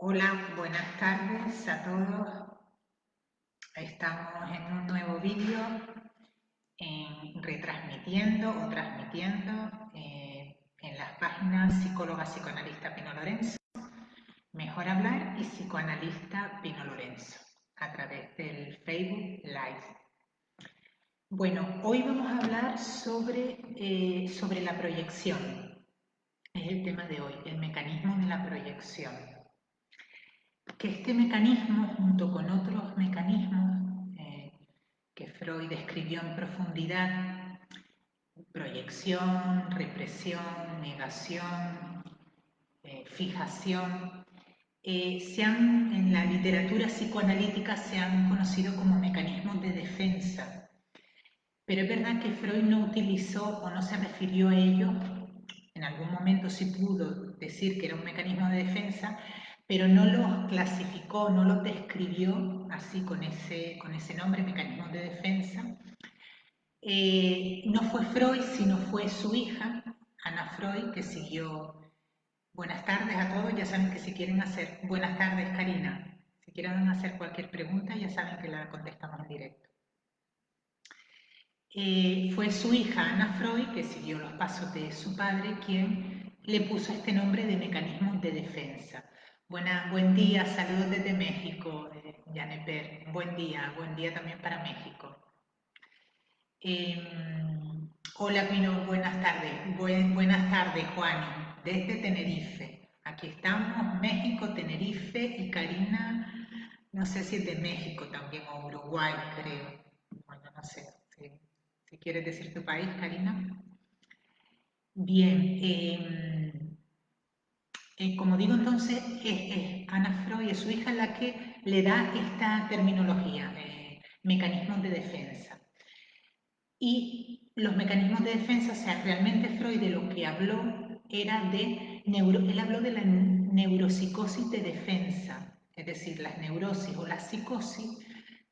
Hola, buenas tardes a todos. Estamos en un nuevo vídeo retransmitiendo o transmitiendo en las páginas Psicóloga Psicoanalista Pino Lorenzo, Mejor Hablar y Psicoanalista Pino Lorenzo a través del Facebook Live. Bueno, hoy vamos a hablar sobre la proyección. Es el tema de hoy, el mecanismo de la proyección. Que este mecanismo, junto con otros mecanismos que Freud describió en profundidad, proyección, represión, negación, fijación, en la literatura psicoanalítica se han conocido como mecanismos de defensa. Pero es verdad que Freud no utilizó o no se refirió a ello, en algún momento sí pudo decir que era un mecanismo de defensa, pero no los clasificó, no los describió así con ese nombre, mecanismos de defensa. No fue Freud, sino fue su hija, Ana Freud, que siguió. Buenas tardes a todos, ya saben que si quieren hacer, buenas tardes Karina, si quieren hacer cualquier pregunta ya saben que la contestamos en directo. Fue su hija Ana Freud, que siguió los pasos de su padre, quien le puso este nombre de mecanismos de defensa. Buen día, saludos desde México, Janeper. Buen día también para México. Hola Pino, buenas tardes. Buenas tardes, Juan, desde Tenerife. Aquí estamos, México, Tenerife y Karina, no sé si es de México también o Uruguay, creo. Bueno, no sé. Si quieres decir tu país, Karina. Bien, como digo entonces, es Ana Freud, es su hija la que le da esta terminología, mecanismos de defensa. Y los mecanismos de defensa, o sea, realmente Freud de lo que habló era él habló de la neuropsicosis de defensa, es decir, las neurosis o la psicosis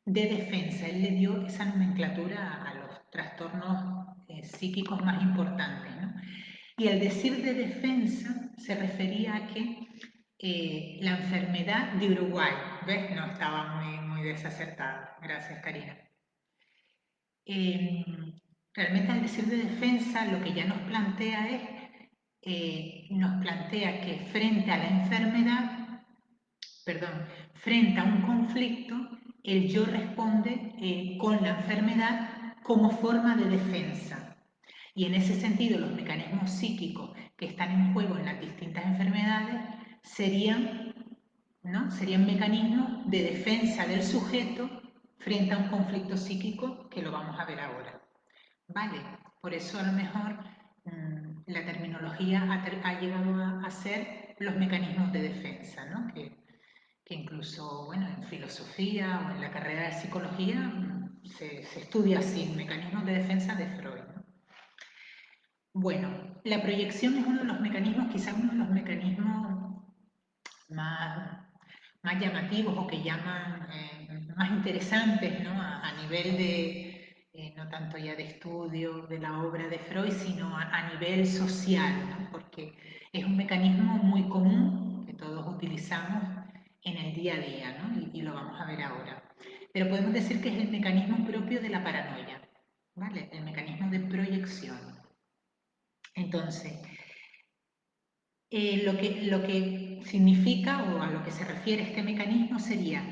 de defensa. Él le dio esa nomenclatura a los trastornos psíquicos más importantes, ¿no? Y al decir de defensa se refería a que la enfermedad de Uruguay, ¿ves? No estaba muy desacertada. Gracias, Karina. Eh, Realmente al decir de defensa lo que ya nos plantea es, nos plantea que frente a la enfermedad, perdón, frente a un conflicto, el yo responde con la enfermedad como forma de defensa. Y en ese sentido, los mecanismos psíquicos que están en juego en las distintas enfermedades serían, ¿no? Serían mecanismos de defensa del sujeto frente a un conflicto psíquico que lo vamos a ver ahora. Vale, por eso a lo mejor la terminología ha llegado a ser los mecanismos de defensa, ¿no? Que incluso, bueno, en filosofía o en la carrera de psicología se estudia así, mecanismos de defensa de Freud, ¿no? Bueno, la proyección es uno de los mecanismos, quizás uno de los mecanismos más, más llamativos o que llaman más interesantes, ¿no? A nivel de, no tanto ya de estudio de la obra de Freud, sino a nivel social, ¿no? Porque es un mecanismo muy común que todos utilizamos en el día a día, ¿no? Y lo vamos a ver ahora. Pero podemos decir que es el mecanismo propio de la paranoia, ¿vale? El mecanismo de proyección. Entonces, lo que significa o a lo que se refiere este mecanismo sería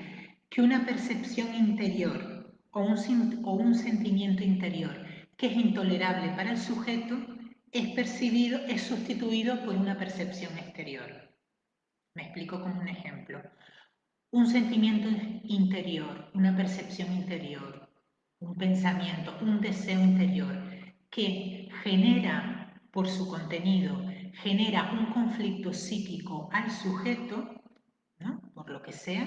que una percepción interior o un sentimiento interior que es intolerable para el sujeto es sustituido por una percepción exterior. Me explico como un ejemplo. Un sentimiento interior, una percepción interior, un pensamiento, un deseo interior que genera por su contenido, genera un conflicto psíquico al sujeto, ¿no? Por lo que sea,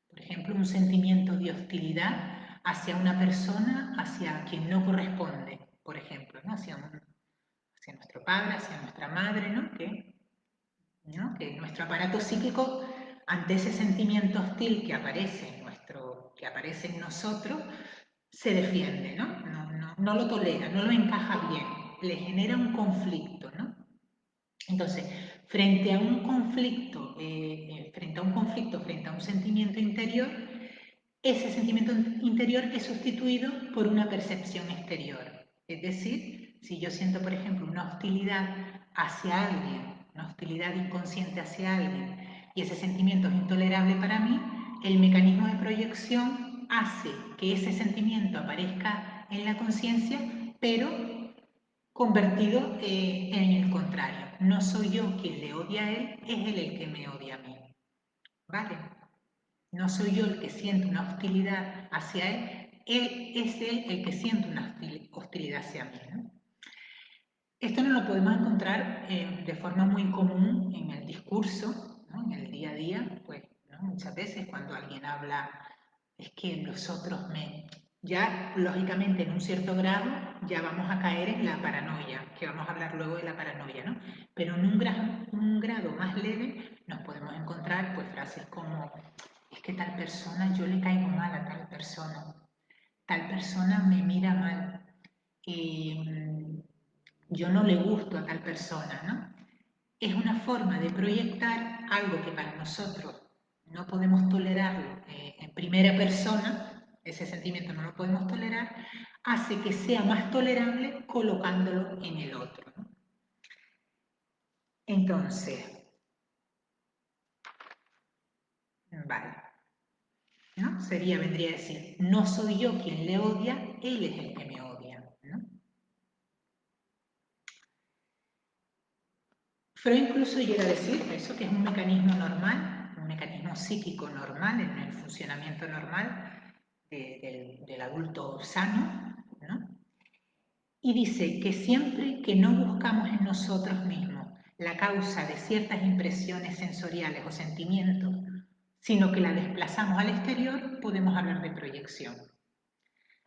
por ejemplo, un sentimiento de hostilidad hacia una persona, hacia quien no corresponde, por ejemplo, ¿no? Hacia nuestro padre, hacia nuestra madre, ¿no? Que nuestro aparato psíquico, ante ese sentimiento hostil que aparece en nosotros, se defiende, no lo tolera, no lo encaja bien, le genera un conflicto, ¿no? Entonces, frente a un conflicto, frente frente a un conflicto, frente a un sentimiento interior, ese sentimiento interior es sustituido por una percepción exterior. Es decir, si yo siento, por ejemplo, una hostilidad hacia alguien, una hostilidad inconsciente hacia alguien, y ese sentimiento es intolerable para mí, el mecanismo de proyección hace que ese sentimiento aparezca en la conciencia, pero convertido en el contrario. No soy yo quien le odia a él, es él el que me odia a mí. ¿Vale? No soy yo el que siente una hostilidad hacia él es él el que siente una hostilidad hacia mí, ¿no? Esto no lo podemos encontrar de forma muy común en el discurso, ¿no? En el día a día, pues ¿no? Muchas veces cuando alguien habla, es que los otros me... Ya, lógicamente, en un cierto grado, ya vamos a caer en la paranoia, que vamos a hablar luego de la paranoia, ¿no? Pero en un grado más leve nos podemos encontrar pues frases como es que tal persona, yo le caigo mal a tal persona me mira mal, yo no le gusto a tal persona, ¿no? Es una forma de proyectar algo que para nosotros no podemos tolerarlo en primera persona, ese sentimiento no lo podemos tolerar, hace que sea más tolerable colocándolo en el otro, ¿no? Entonces, vale, ¿no? Vendría a decir, no soy yo quien le odia, él es el que me odia, ¿no? Freud incluso llega a decir eso, que es un mecanismo normal, un mecanismo psíquico normal en el funcionamiento normal del adulto sano, ¿no? Y dice que siempre que no buscamos en nosotros mismos la causa de ciertas impresiones sensoriales o sentimientos, sino que la desplazamos al exterior, podemos hablar de proyección.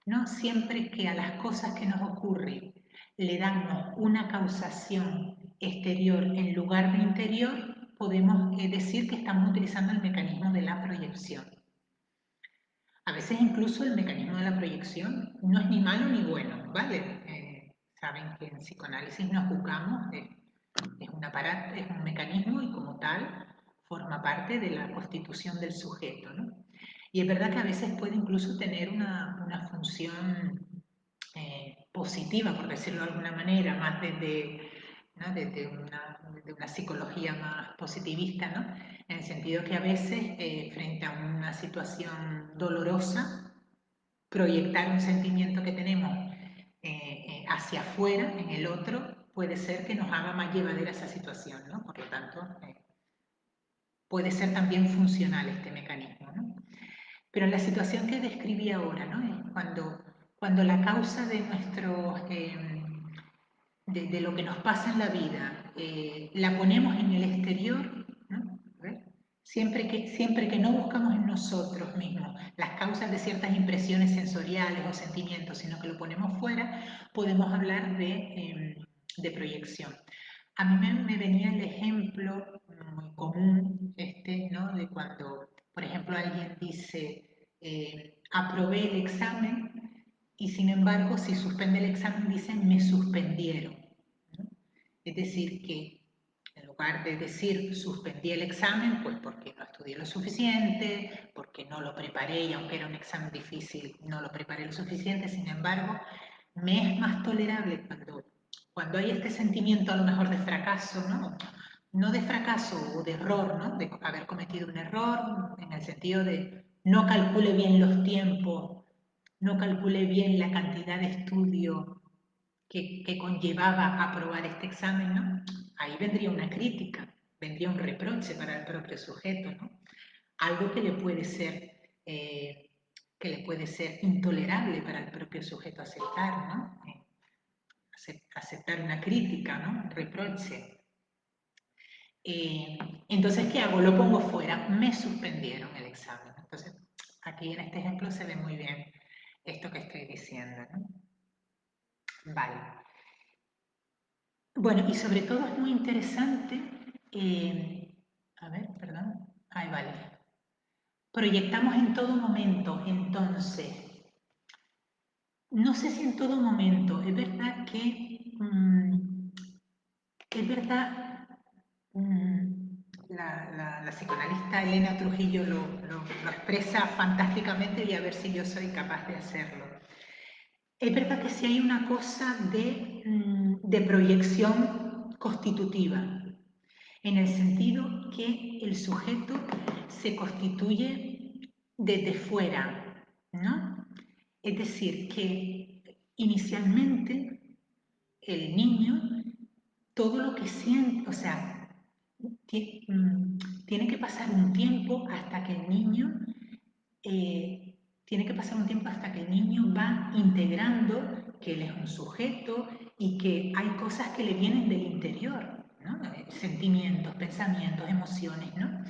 ¿No? Siempre que a las cosas que nos ocurren le damos una causación exterior en lugar de interior, podemos decir que estamos utilizando el mecanismo de la proyección. A veces incluso el mecanismo de la proyección no es ni malo ni bueno, ¿vale? Saben que en psicoanálisis nos juzgamos, es un aparato, es un mecanismo y como tal forma parte de la constitución del sujeto, ¿no? Y es verdad que a veces puede incluso tener una función positiva, por decirlo de alguna manera, más ¿no? desde una psicología más positivista, ¿no? En el sentido que a veces, frente a una situación dolorosa, proyectar un sentimiento que tenemos hacia afuera, en el otro, puede ser que nos haga más llevadera esa situación, ¿no? Por lo tanto, puede ser también funcional este mecanismo, ¿no? Pero en la situación que describí ahora, ¿no? Es cuando la causa de nuestro, de lo que nos pasa en la vida, la ponemos en el exterior, ¿no? Siempre que no buscamos en nosotros mismos las causas de ciertas impresiones sensoriales o sentimientos, sino que lo ponemos fuera, podemos hablar de proyección. A mí me venía el ejemplo muy común, ¿no? De cuando, por ejemplo, alguien dice, aprobé el examen y sin embargo, si suspende el examen, dicen, me suspendieron, ¿no? Es decir, que en lugar de decir suspendí el examen, pues porque no estudié lo suficiente, porque no lo preparé y aunque era un examen difícil, no lo preparé lo suficiente, sin embargo, me es más tolerable cuando hay este sentimiento a lo mejor de fracaso, ¿no? No de fracaso o de error, ¿no? De haber cometido un error en el sentido de no calcule bien los tiempos, no calculé bien la cantidad de estudio que conllevaba aprobar este examen, ¿no? Ahí vendría una crítica, vendría un reproche para el propio sujeto, ¿no? Algo que le puede ser intolerable para el propio sujeto aceptar, ¿no? Aceptar una crítica, ¿no? Un reproche. Entonces, ¿qué hago? Lo pongo fuera. Me suspendieron el examen. Entonces, aquí en este ejemplo se ve muy bien esto que estoy diciendo, ¿no? Vale. Bueno, y sobre todo es muy interesante, a ver, perdón, ahí vale. Proyectamos en todo momento, entonces, no sé si en todo momento, es verdad que, es verdad, la psicoanalista Elena Trujillo lo expresa fantásticamente y a ver si yo soy capaz de hacerlo. Es verdad que sí hay una cosa de proyección constitutiva, en el sentido que el sujeto se constituye desde fuera, ¿no? Es decir, que inicialmente el niño, todo lo que siente, o sea, tiene que pasar un tiempo hasta que el niño tiene que pasar un tiempo hasta que el niño va integrando que él es un sujeto y que hay cosas que le vienen del interior, ¿no? Sentimientos, pensamientos, emociones, ¿no?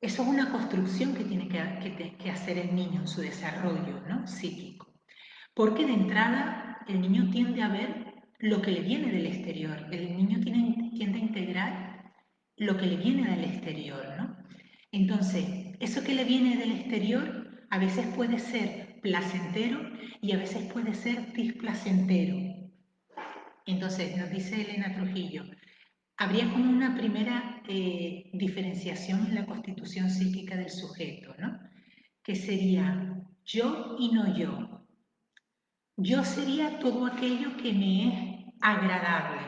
Eso es una construcción que tiene que hacer el niño en su desarrollo, ¿no? Psíquico. Porque de entrada el niño tiende a ver lo que le viene del exterior. El niño tiende a integrar lo que le viene del exterior, ¿no? Entonces, eso que le viene del exterior a veces puede ser placentero y a veces puede ser displacentero. Entonces, nos dice Elena Trujillo, habría como una primera diferenciación en la constitución psíquica del sujeto, ¿no? Que sería yo y no yo. Yo sería todo aquello que me es agradable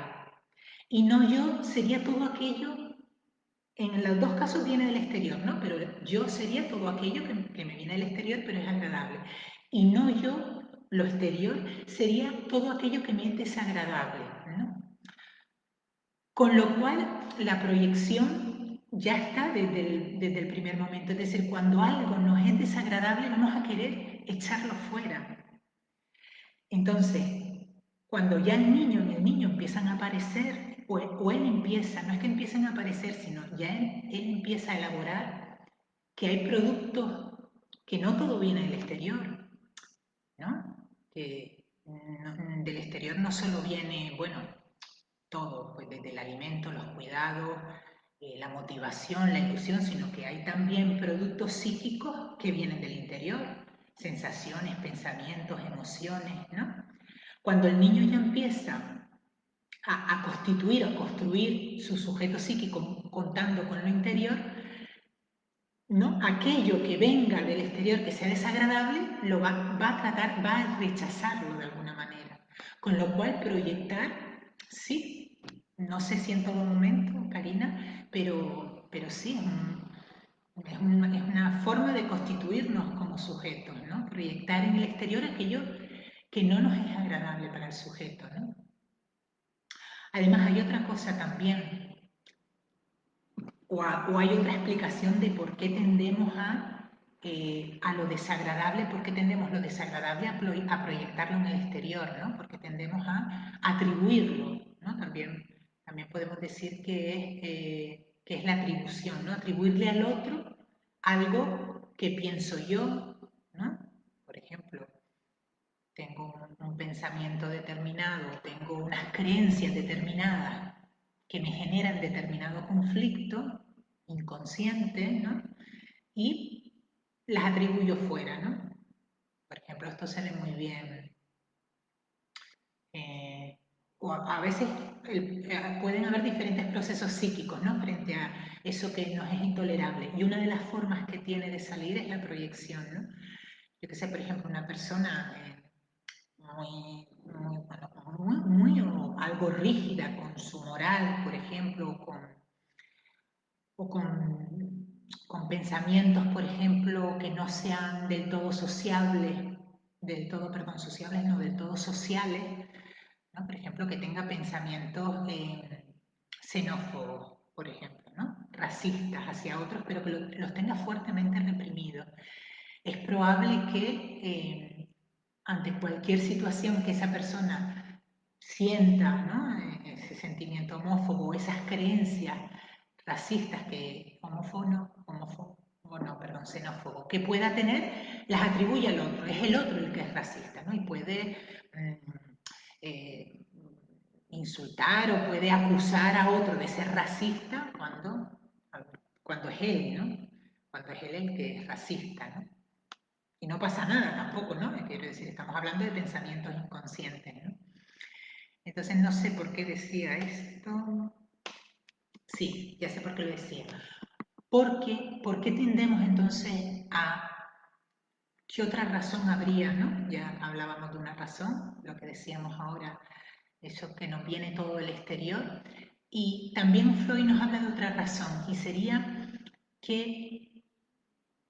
y no yo sería todo aquello, en los dos casos viene del exterior, ¿no? Pero yo sería todo aquello que me viene del exterior pero es agradable y no yo, lo exterior, sería todo aquello que me es desagradable, ¿no? Con lo cual la proyección ya está desde el primer momento, es decir, cuando algo nos es desagradable vamos a querer echarlo fuera. Entonces, cuando ya en el niño empiezan a aparecer, o él empieza, no es que empiecen a aparecer, sino ya él empieza a elaborar que hay productos que no todo viene del exterior, ¿no? Que del exterior no solo viene, bueno, todo, pues desde el alimento, los cuidados, la motivación, la ilusión, sino que hay también productos psíquicos que vienen del interior, sensaciones, pensamientos, emociones, ¿no? Cuando el niño ya empieza a constituir, a construir su sujeto psíquico contando con lo interior, ¿no? Aquello que venga del exterior que sea desagradable, lo va a tratar, va a rechazarlo de alguna manera. Con lo cual proyectar, sí, no sé si en todo momento, Karina, pero sí, es una forma de constituirnos como sujetos, ¿no? Proyectar en el exterior aquello que no nos es agradable para el sujeto, ¿no? Además hay otra cosa también, o hay otra explicación de por qué tendemos a lo desagradable, por qué tendemos lo desagradable a proyectarlo en el exterior, ¿no? Porque tendemos a atribuirlo, ¿no? También podemos decir que es la atribución, ¿no? Atribuirle al otro algo que pienso yo, ¿no? Por ejemplo, tengo un pensamiento determinado, tengo unas creencias determinadas que me generan determinado conflicto inconsciente, ¿no? Y las atribuyo fuera, ¿no? Por ejemplo, esto se ve muy bien. O a veces pueden haber diferentes procesos psíquicos, ¿no? Frente a eso que nos es intolerable. Y una de las formas que tiene de salir es la proyección, ¿no? Yo que sé, por ejemplo, una persona bueno, o algo rígida con su moral, por ejemplo, o con pensamientos, por ejemplo, que no sean del todo sociables, sociables, no, del todo sociales, ¿no? Por ejemplo, que tenga pensamientos xenófobos, por ejemplo, ¿no? Racistas hacia otros, pero que los tenga fuertemente reprimidos. Es probable que ante cualquier situación que esa persona sienta, ¿no? Ese sentimiento homófobo, esas creencias racistas que perdón, xenófobo, que pueda tener, las atribuye al otro. Es el otro el que es racista, ¿no? Y puede eh, insultar o puede acusar a otro de ser racista cuando es él, ¿no? Cuando es él el que es racista, ¿no? Y no pasa nada tampoco, ¿no? Quiero decir, estamos hablando de pensamientos inconscientes, ¿no? Entonces no sé por qué decía esto. Sí, ya sé por qué lo decía. ¿Por qué tendemos entonces a... ¿Qué otra razón habría, no? Ya hablábamos de una razón, lo que decíamos ahora, eso que nos viene todo del exterior. Y también Freud nos habla de otra razón, y sería que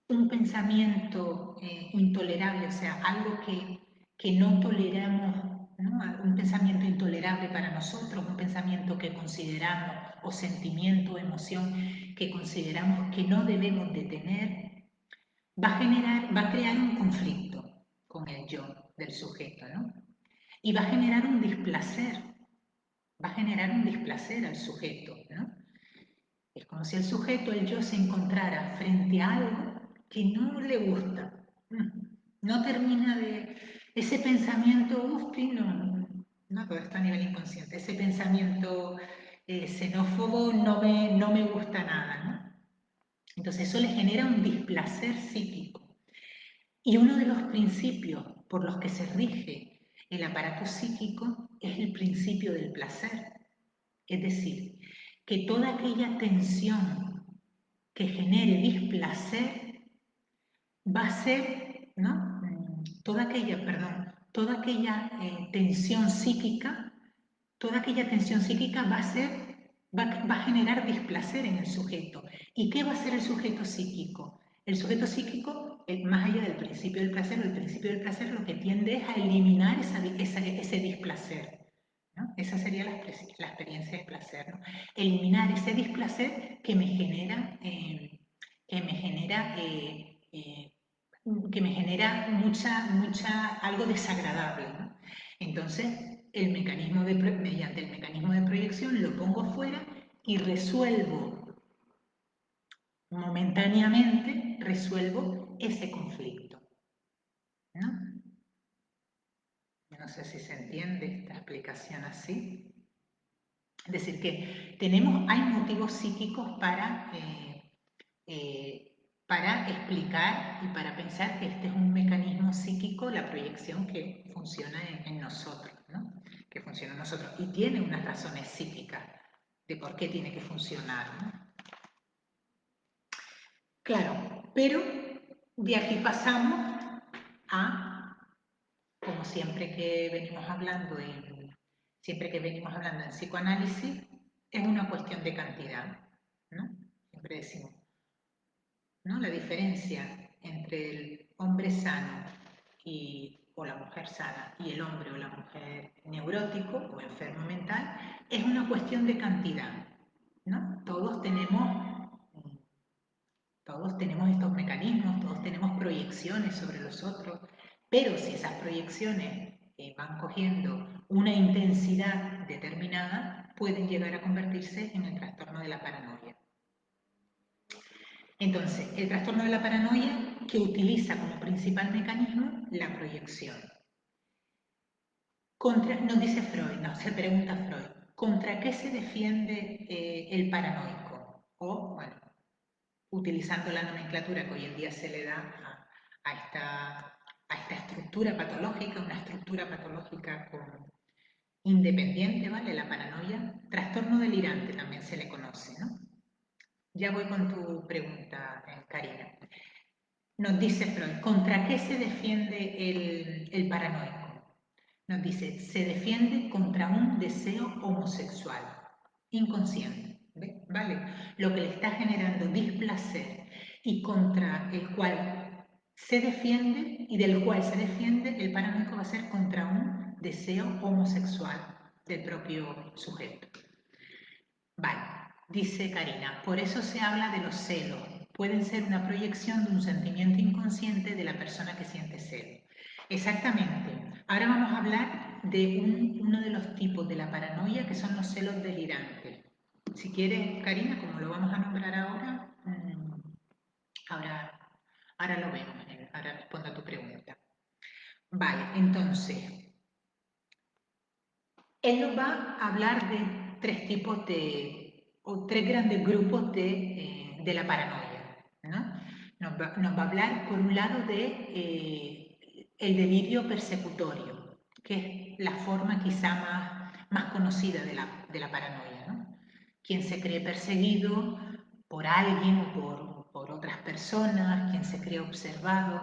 un pensamiento intolerable, o sea, algo que no toleramos, ¿no? Un pensamiento intolerable para nosotros, un pensamiento que consideramos, o sentimiento, emoción, que consideramos que no debemos de tener, va a crear un conflicto con el yo del sujeto, ¿no? Y va a generar un displacer, va a generar un displacer al sujeto, ¿no? Es como si el sujeto, el yo, se encontrara frente a algo que no le gusta. No termina de... Ese pensamiento, no, todo esto a nivel inconsciente, ese pensamiento xenófobo no me gusta nada, ¿no? Entonces eso le genera un displacer psíquico. Y uno de los principios por los que se rige el aparato psíquico es el principio del placer. Es decir, que toda aquella tensión que genere displacer va a ser, ¿no? Toda aquella tensión psíquica, toda aquella tensión psíquica va a generar displacer en el sujeto. ¿Y qué va a hacer el sujeto psíquico? El sujeto psíquico, más allá del principio del placer, el principio del placer lo que tiende es a eliminar ese displacer. ¿No? Esa sería la experiencia de placer, ¿no? Eliminar ese displacer que me genera, que me genera, que me genera algo desagradable, ¿no? Entonces, mediante el mecanismo de proyección lo pongo fuera y momentáneamente resuelvo ese conflicto, ¿no? No sé si se entiende esta explicación así. Es decir, que hay motivos psíquicos para explicar y para pensar que este es un mecanismo psíquico, la proyección que funciona en nosotros, ¿no? Que funciona en nosotros y tiene unas razones psíquicas de por qué tiene que funcionar, ¿no? Claro, pero de aquí pasamos a, como siempre que venimos hablando en psicoanálisis, es una cuestión de cantidad, ¿no? Siempre decimos, ¿no? La diferencia entre el hombre sano o la mujer sana y el hombre o la mujer neurótico o enfermo mental es una cuestión de cantidad, ¿no? Todos tenemos estos mecanismos, todos tenemos proyecciones sobre los otros, pero si esas proyecciones van cogiendo una intensidad determinada, pueden llegar a convertirse en el trastorno de la paranoia. Entonces, el trastorno de la paranoia que utiliza como principal mecanismo la proyección. Nos dice Freud, no, se pregunta Freud, ¿contra qué se defiende el paranoico? O, bueno, utilizando la nomenclatura que hoy en día se le da a esta estructura patológica, una estructura patológica independiente, ¿vale? La paranoia, trastorno delirante también se le conoce, ¿no? Ya voy con tu pregunta, Karina. Nos dice Freud, ¿contra qué se defiende el paranoico? Nos dice, se defiende contra un deseo homosexual, inconsciente, ¿vale? Lo que le está generando displacer y contra el cual se defiende y del cual se defiende, el paranoico va a ser contra un deseo homosexual del propio sujeto. Vale, dice Karina, por eso se habla de los celos. Pueden ser una proyección de un sentimiento inconsciente de la persona que siente celo. Exactamente. Ahora vamos a hablar de uno de los tipos de la paranoia que son los celos delirantes. Si quieres, Karina, como lo vamos a nombrar ahora, ahora, ahora lo vemos, ahora respondo a tu pregunta. Vale, entonces, él nos va a hablar de tres tipos o tres grandes grupos de la paranoia, ¿no? Nos va a hablar, por un lado, de el delirio persecutorio, que es la forma quizá más conocida de la paranoia, ¿no? quien se cree perseguido por alguien o por otras personas, quien se cree observado,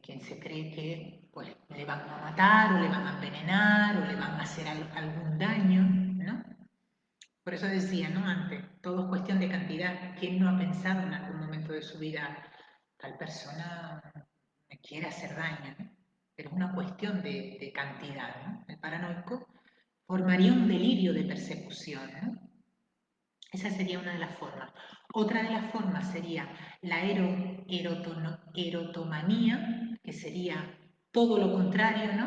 quien se cree que pues, le van a matar o le van a envenenar o le van a hacer algún daño, ¿no? Por eso decía, ¿no? Antes, todo es cuestión de cantidad. ¿Quién no ha pensado en algún momento de su vida, tal persona me quiere hacer daño, ¿no? Pero es una cuestión de cantidad, ¿no? El paranoico formaría un delirio de persecución, ¿no? Esa sería una de las formas. Otra de las formas sería la erotomanía, que sería todo lo contrario, ¿no?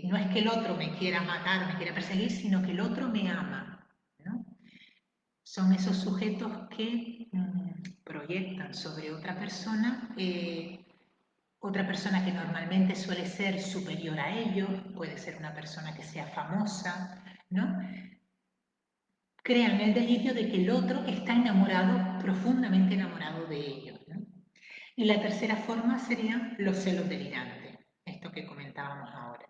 No es que el otro me quiera matar o me quiera perseguir, sino que el otro me ama, ¿no? Son esos sujetos que proyectan sobre otra persona que normalmente suele ser superior a ellos, puede ser una persona que sea famosa, ¿no? Crean el delirio de que el otro está enamorado, profundamente enamorado de ellos, ¿no? Y la tercera forma serían los celos delirantes, esto que comentábamos ahora.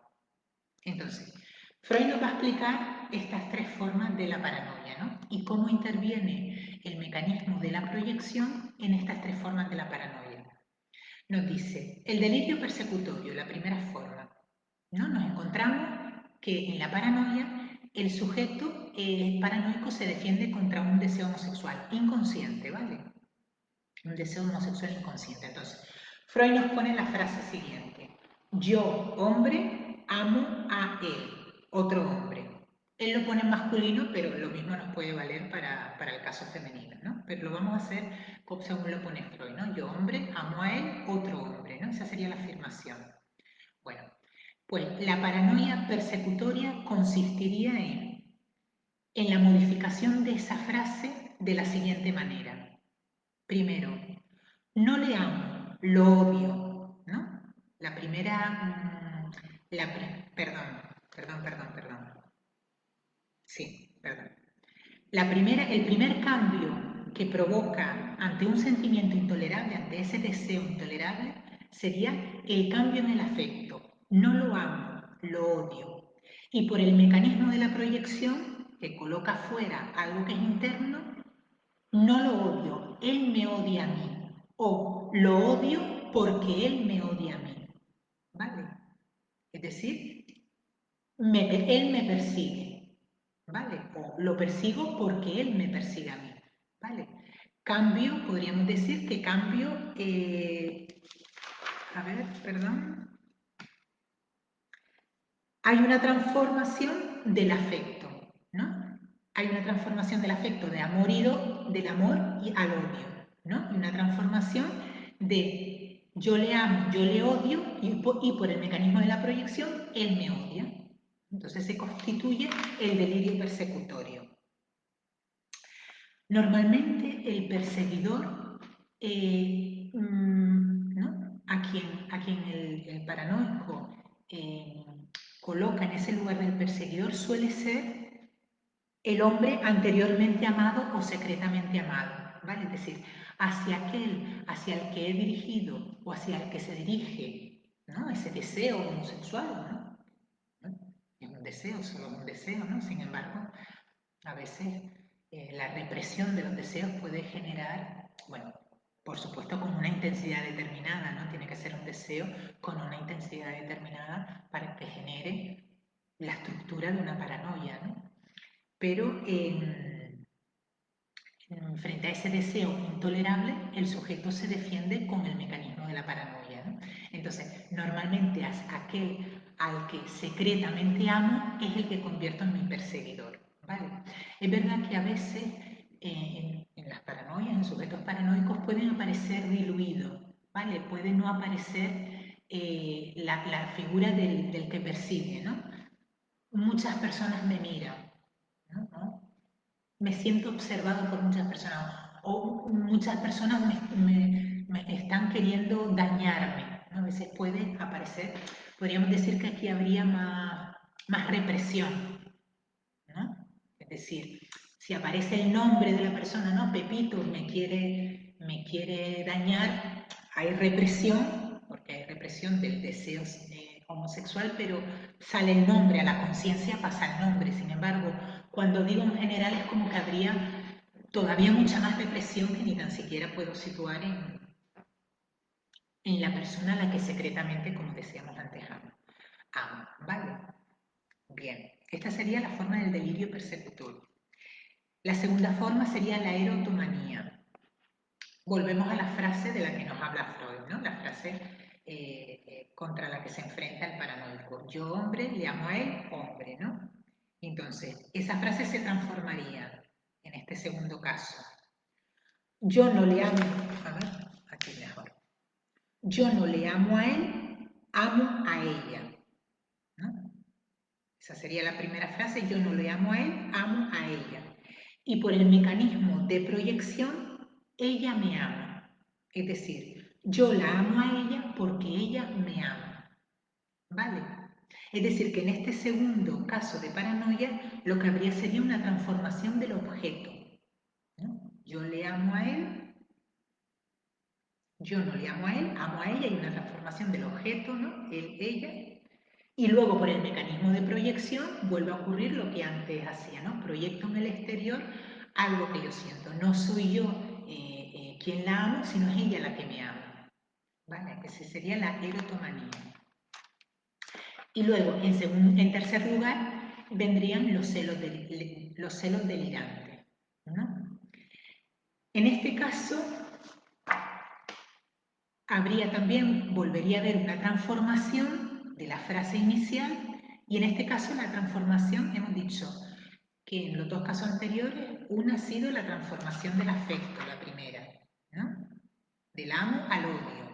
Entonces, Freud nos va a explicar estas tres formas de la paranoia, ¿no? Y cómo interviene el mecanismo de la proyección en estas tres formas de la paranoia. Nos dice, el delirio persecutorio, la primera forma, ¿no? Nos encontramos que en la paranoia el sujeto paranoico se defiende contra un deseo homosexual inconsciente, ¿vale? Un deseo homosexual inconsciente. Entonces, Freud nos pone la frase siguiente. Yo, hombre, amo a él, otro hombre. Él lo pone en masculino, pero lo mismo nos puede valer para el caso femenino, ¿no? Pero lo vamos a hacer según lo pone Freud, ¿no? Yo, hombre, amo a él, otro hombre, ¿no? Esa sería la afirmación. Bueno, pues la paranoia persecutoria consistiría en la modificación de esa frase de la siguiente manera. Primero, no le amo, lo odio, ¿no? La primera, perdón. Sí, perdón. El primer cambio que provoca ante un sentimiento intolerable, ante ese deseo intolerable, sería el cambio en el afecto. No lo amo, lo odio. Y por el mecanismo de la proyección, que coloca fuera algo que es interno, no lo odio, él me odia a mí. O lo odio porque él me odia a mí. ¿Vale? Es decir, él me persigue. ¿Vale? O lo persigo porque él me persigue a mí. ¿Vale? Cambio, podríamos decir que cambio, a ver, perdón. Hay una transformación del afecto, ¿no? Hay una transformación del afecto de amor del amor y al odio, ¿no? Y una transformación de yo le amo, yo le odio y por el mecanismo de la proyección él me odia. Entonces se constituye el delirio persecutorio. Normalmente el perseguidor, ¿no? A quien el paranoico coloca en ese lugar del perseguidor suele ser el hombre anteriormente amado o secretamente amado, ¿vale? Es decir, hacia el que he dirigido o hacia el que se dirige, ¿no? Ese deseo homosexual, ¿no? Es un deseo, solo un deseo, ¿no? Sin embargo, a veces la represión de los deseos puede generar, bueno, por supuesto con una intensidad determinada, ¿no? Tiene que ser un deseo con una intensidad determinada para que genere la estructura de una paranoia, ¿no? Pero frente a ese deseo intolerable, el sujeto se defiende con el mecanismo de la paranoia, ¿no? Entonces, normalmente aquel al que secretamente amo es el que convierto en mi perseguidor, ¿vale? Es verdad que a veces en las paranoias, en sujetos paranoicos, pueden aparecer diluidos, ¿vale? Puede no aparecer la figura del que persigue, ¿no? Muchas personas me miran, ¿no? Me siento observado por muchas personas o muchas personas me están queriendo dañarme, ¿no? A veces puede aparecer, podríamos decir que aquí habría más represión, ¿no? Es decir, si aparece el nombre de la persona, ¿no? Pepito me quiere dañar, hay represión, porque hay represión del deseo homosexual, pero sale el nombre, a la conciencia pasa el nombre. Sin embargo, Cuando digo en general es como que habría todavía mucha más depresión que ni tan siquiera puedo situar en la persona a la que secretamente, como decíamos antes, amo. ¿Vale? Bien, esta sería la forma del delirio persecutorio. La segunda forma sería la erotomanía. Volvemos a la frase de la que nos habla Freud, ¿no? La frase contra la que se enfrenta el paranoico. Yo, hombre, le amo a él, hombre, ¿no? Entonces, esa frase se transformaría en este segundo caso. Yo no le amo, a ver, aquí mejor. Yo no le amo a él, amo a ella, ¿no? Esa sería la primera frase, yo no le amo a él, amo a ella. Y por el mecanismo de proyección, ella me ama. Es decir, yo la amo a ella porque ella me ama. ¿Vale? Es decir, que en este segundo caso de paranoia, lo que habría sería una transformación del objeto, ¿no? Yo le amo a él, yo no le amo a él, amo a ella, y una transformación del objeto, ¿no? Él, ella. Y luego por el mecanismo de proyección vuelve a ocurrir lo que antes hacía, ¿no? Proyecto en el exterior algo que yo siento. No soy yo quien la amo, sino es ella la que me ama. ¿Vale? Esa sería la erotomanía. Y luego, en tercer lugar, vendrían los celos delirantes, ¿no? En este caso, habría también, volvería a haber una transformación de la frase inicial, y en este caso la transformación, hemos dicho que en los dos casos anteriores, una ha sido la transformación del afecto, la primera, ¿no? Del amo al odio.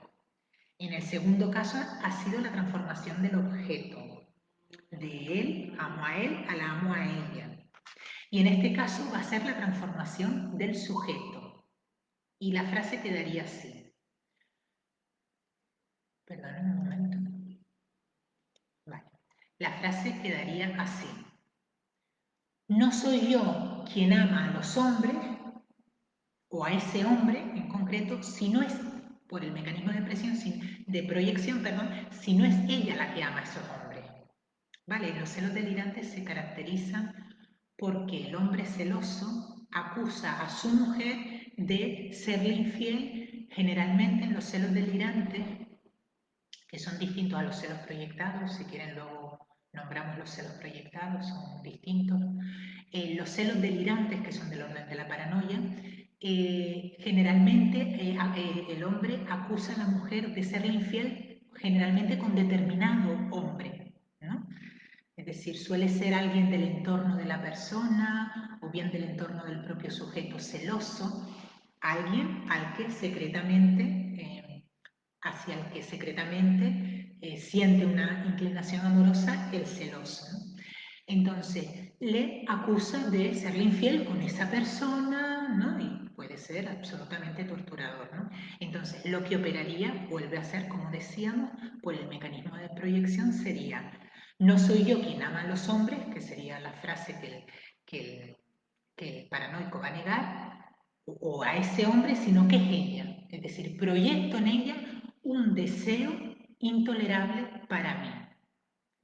En el segundo caso ha sido la transformación del objeto, de él, amo a él, al amo a ella. Y en este caso va a ser la transformación del sujeto. Y la frase quedaría así. Perdón un momento. Vale. La frase quedaría así. No soy yo quien ama a los hombres, o a ese hombre en concreto, si no es por el mecanismo de proyección, perdón, si no es ella la que ama a esos hombres. ¿Vale? Los celos delirantes se caracterizan porque el hombre celoso acusa a su mujer de serle infiel. Generalmente en los celos delirantes, que son distintos a los celos proyectados, si quieren luego nombramos los celos proyectados, son distintos. Los celos delirantes, que son del orden de la paranoia, generalmente el hombre acusa a la mujer de serle infiel generalmente con determinado hombre, ¿no? Es decir, suele ser alguien del entorno de la persona o bien del entorno del propio sujeto celoso, alguien al que secretamente, hacia el que secretamente siente una inclinación amorosa el celoso, ¿no? Entonces, le acusa de serle infiel con esa persona, ¿no? Y puede ser absolutamente torturador, ¿no? Entonces, lo que operaría, vuelve a ser, como decíamos, por el mecanismo de proyección sería, no soy yo quien ama a los hombres, que sería la frase que el paranoico va a negar, o a ese hombre, sino que es ella. Es decir, proyecto en ella un deseo intolerable para mí,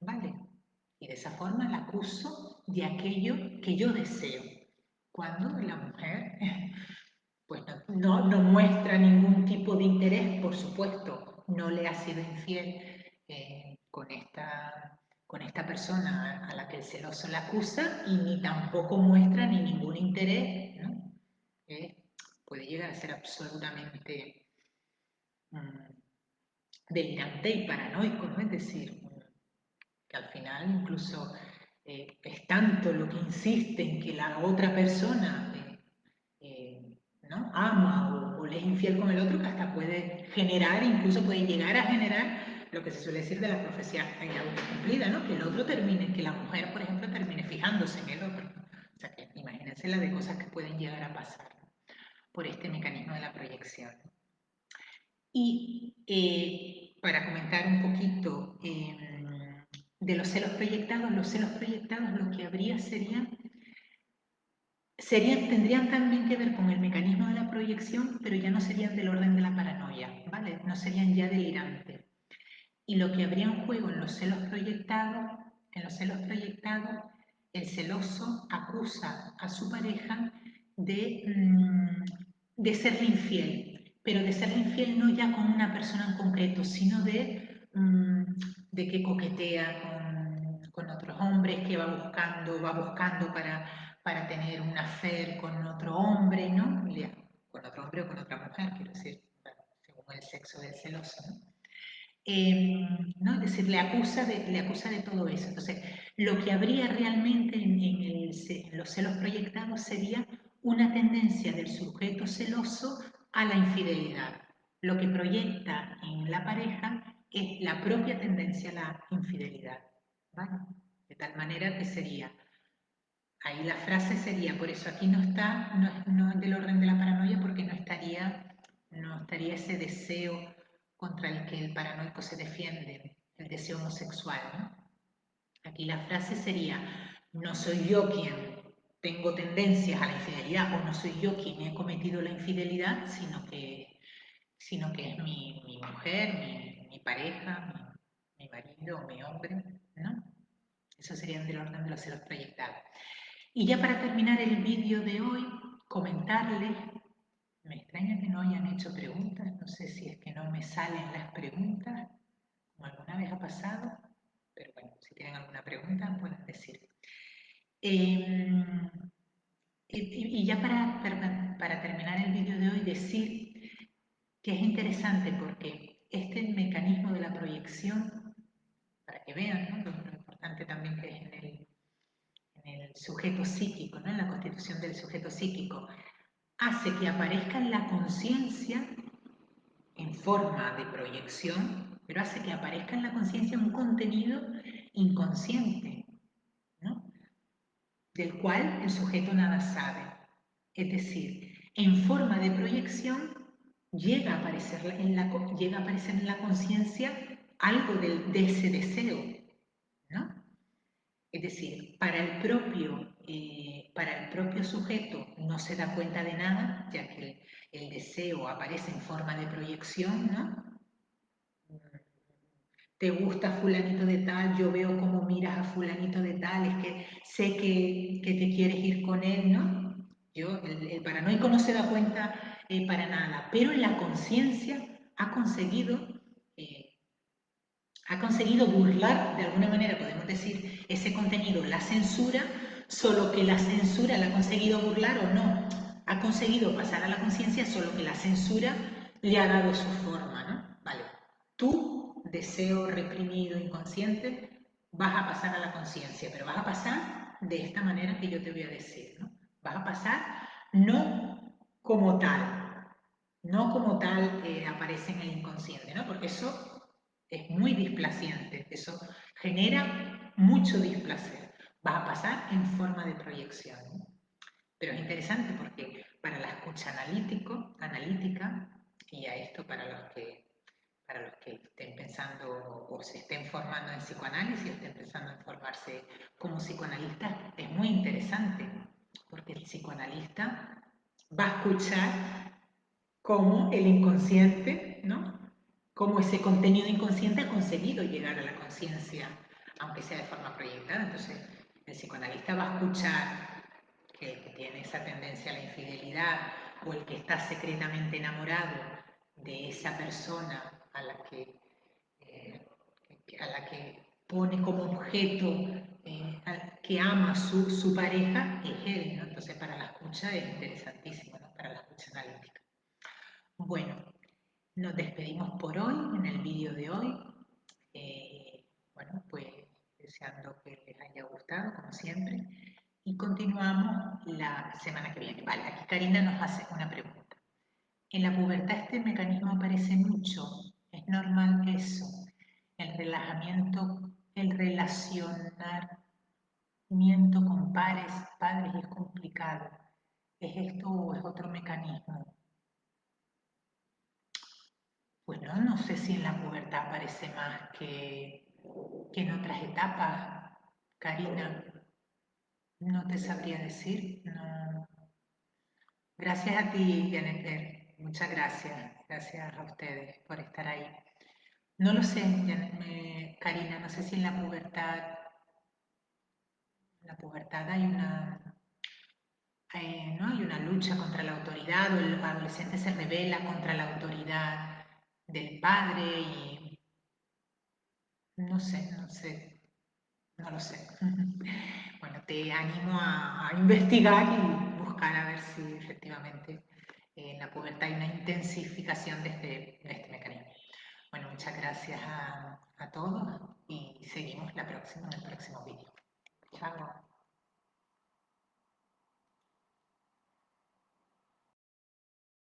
¿vale? Y de esa forma la acuso de aquello que yo deseo. Cuando la mujer pues no muestra ningún tipo de interés, por supuesto, no le ha sido infiel con esta persona a la que el celoso la acusa, y ni tampoco muestra ni ningún interés, ¿no? Puede llegar a ser absolutamente delirante y paranoico, ¿no? Es decir, que al final incluso es tanto lo que insiste en que la otra persona ¿no? ama o le es infiel con el otro, que hasta puede generar, incluso puede llegar a generar lo que se suele decir de la profecía autocumplida, ¿no? Que el otro termine, que la mujer, por ejemplo, termine fijándose en el otro. O sea, que imagínense la de cosas que pueden llegar a pasar por este mecanismo de la proyección. Y para comentar un poquito de los celos proyectados lo que habría tendrían también que ver con el mecanismo de la proyección, pero ya no serían del orden de la paranoia, ¿vale? No serían ya delirantes. Y lo que habría en juego en los celos proyectados el celoso acusa a su pareja de serle infiel, pero de serle infiel no ya con una persona en concreto, sino de que coquetea con otros hombres, que va buscando para tener un affair con otro hombre, ¿no? Con otro hombre o con otra mujer, quiero decir, según el sexo del celoso, ¿no? ¿No? Es decir, le acusa de todo eso. Entonces, lo que habría realmente en los celos proyectados sería una tendencia del sujeto celoso a la infidelidad. Lo que proyecta en la pareja es la propia tendencia a la infidelidad. ¿Vale? De tal manera que sería, ahí la frase sería, por eso aquí no está, no es del orden de la paranoia, porque no estaría ese deseo contra el que el paranoico se defiende, el deseo homosexual, ¿no? Aquí la frase sería, no soy yo quien tengo tendencias a la infidelidad o no soy yo quien he cometido la infidelidad, sino que es mi mujer, mi pareja, mi marido, mi hombre, ¿no? Eso sería del orden de los celos proyectados. Y ya para terminar el vídeo de hoy, comentarles, me extraña que no hayan hecho preguntas, no sé si es que no me salen las preguntas, como alguna vez ha pasado, pero bueno, si tienen alguna pregunta pueden decir. Y ya para terminar el vídeo de hoy, decir que es interesante porque este mecanismo de la proyección, para que vean, ¿no? Lo importante también que es en el sujeto psíquico, ¿no? En la constitución del sujeto psíquico, hace que aparezca en la conciencia en forma de proyección, pero hace que aparezca en la conciencia un contenido inconsciente, ¿no? Del cual el sujeto nada sabe. Es decir, en forma de proyección llega a aparecer en la conciencia algo de ese deseo, ¿no? Es decir, para el propio sujeto no se da cuenta de nada, ya que el deseo aparece en forma de proyección, ¿no? Te gusta fulanito de tal, yo veo cómo miras a fulanito de tal, es que sé que te quieres ir con él, ¿no? El paranoico no se da cuenta para nada, pero en la conciencia ha conseguido eh, ha conseguido burlar, de alguna manera podemos decir, ese contenido, la censura, solo que la censura la ha conseguido burlar o no. Ha conseguido pasar a la conciencia, solo que la censura le ha dado su forma, ¿no? Vale. Tu deseo reprimido, inconsciente, vas a pasar a la conciencia, pero vas a pasar de esta manera que yo te voy a decir, ¿no? Vas a pasar no como tal, no como tal aparece en el inconsciente, ¿no? Porque eso es muy displaciente, eso genera mucho displacer. Va a pasar en forma de proyección. Pero es interesante porque para la escucha analítica, y a esto para los que estén pensando o se estén formando en psicoanálisis o estén pensando en formarse como psicoanalista, es muy interesante porque el psicoanalista va a escuchar cómo el inconsciente, ¿no? Cómo ese contenido inconsciente ha conseguido llegar a la conciencia, aunque sea de forma proyectada. Entonces, el psicoanalista va a escuchar que el que tiene esa tendencia a la infidelidad o el que está secretamente enamorado de esa persona eh, a la que pone como objeto, que ama su pareja, es él, ¿no? Entonces, para la escucha es interesantísimo, ¿no? Para la escucha analítica. Bueno, nos despedimos por hoy en el vídeo de hoy. Bueno, pues deseando que les haya gustado, como siempre. Y continuamos la semana que viene. Vale, aquí Karina nos hace una pregunta. En la pubertad este mecanismo aparece mucho. ¿Es normal eso? El relajamiento, el relacionamiento con padres es complicado. ¿Es esto o es otro mecanismo? Pues no sé si en la pubertad aparece más que en otras etapas, Karina. No te sabría decir. No. Gracias a ti, Janeter. Muchas gracias. Gracias a ustedes por estar ahí. No lo sé, Karina, no sé si en la pubertad la pubertad ¿no? Hay una lucha contra la autoridad, o el adolescente se revela contra la autoridad del padre y no sé, no sé, no lo sé. Bueno, te animo a investigar y buscar a ver si efectivamente en la pubertad hay una intensificación de este mecanismo. Bueno, muchas gracias a todos y seguimos en el próximo vídeo. Chao.